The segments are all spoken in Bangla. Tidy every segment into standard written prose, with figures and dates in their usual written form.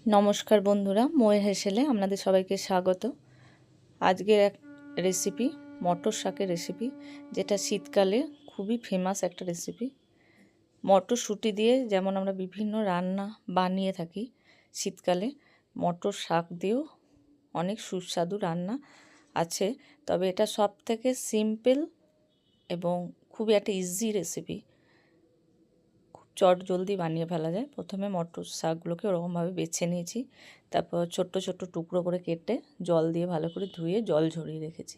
নমস্কার বন্ধুরা, ময়ের হেসেলে আপনাদের সবাইকে স্বাগত। আজকের এক রেসিপি মটর শাকের রেসিপি, যেটা শীতকালে খুবই ফেমাস একটা রেসিপি। মটরশুঁটি দিয়ে যেমন আমরা বিভিন্ন রান্না বানিয়ে থাকি, শীতকালে মটর শাক দিয়েও অনেক সুস্বাদু রান্না আছে। তবে এটা সব থেকে সিম্পল এবং খুবই একটা ইজি রেসিপি, চট জলদি বানিয়ে ফেলা যায়। প্রথমে মটর শাকগুলোকে ওরকমভাবে বেছে নিয়েছি, তারপর ছোট্ট ছোট্ট টুকরো করে কেটে জল দিয়ে ভালো করে ধুয়ে জল ঝরিয়ে রেখেছি।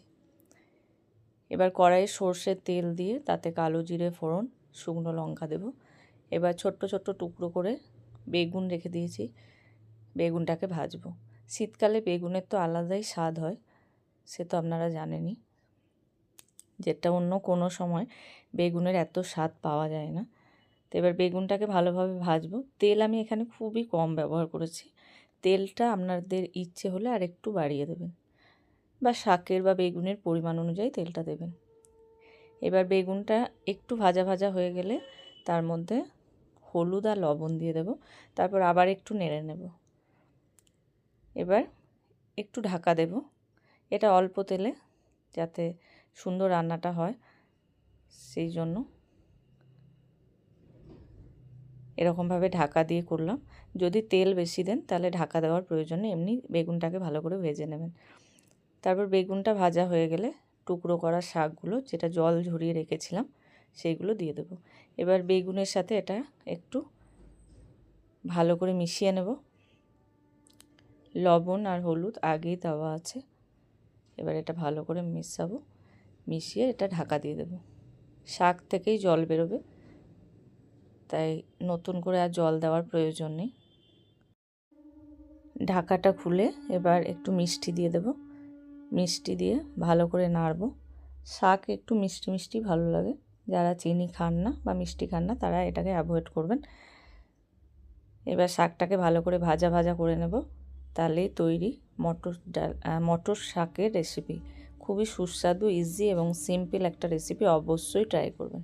এবার কড়াইয়ে সর্ষের তেল দিয়ে তাতে কালো জিরে ফোড়ন, শুকনো লঙ্কা দেব। এবার ছোট্ট ছোট্ট টুকরো করে বেগুন রেখে দিয়েছি, বেগুনটাকে ভাজবো। শীতকালে বেগুনের তো আলাদাই স্বাদ হয়, সে তো আপনারা জানেনই, যেটা অন্য কোনো সময় বেগুনের এত স্বাদ পাওয়া যায় না। তো এবার বেগুনটাকে ভালোভাবে ভাজবো। তেল আমি এখানে খুবই কম ব্যবহার করেছি, তেলটা আপনাদের ইচ্ছে হলে আর একটু বাড়িয়ে দেবেন, বা শাকের বা বেগুনের পরিমাণ অনুযায়ী তেলটা দেবেন। এবার বেগুনটা একটু ভাজা ভাজা হয়ে গেলে তার মধ্যে হলুদ আর লবণ দিয়ে দেব, তারপর আবার একটু নেড়ে নেব। এবার একটু ঢাকা দেব, এটা অল্প তেলে যাতে সুন্দর রান্নাটা হয়, সেই জন্য এরকমভাবে ঢাকা দিয়ে করলাম। যদি তেল বেশি দেন তাহলে ঢাকা দেওয়ার প্রয়োজন নেই, এমনি বেগুনটাকে ভালো করে ভেজে নেবেন। তারপর বেগুনটা ভাজা হয়ে গেলে টুকরো করা শাকগুলো, যেটা জল ঝরিয়ে রেখেছিলাম, সেইগুলো দিয়ে দেবো। এবার বেগুনের সাথে এটা একটু ভালো করে মিশিয়ে নেব। লবণ আর হলুদ আগেই দেওয়া আছে, এবার এটা ভালো করে মেশাবো, মিশিয়ে এটা ঢাকা দিয়ে দেবো। শাক থেকেই জল বেরোবে, তাই নতুন করে আর জল দেওয়ার প্রয়োজন নেই। ঢাকাটা খুলে এবার একটু মিষ্টি দিয়ে দেব, মিষ্টি দিয়ে ভালো করে নাড়ব। শাক একটু মিষ্টি মিষ্টি ভালো লাগে, যারা চিনি খান না বা মিষ্টি খান না তারা এটাকে অ্যাভয়েড করবেন। এবার শাকটাকে ভালো করে ভাজা ভাজা করে নেব, তাহলেই তৈরি মটর শাকের রেসিপি। খুবই সুস্বাদু, ইজি এবং সিম্পল একটা রেসিপি, অবশ্যই ট্রাই করবেন।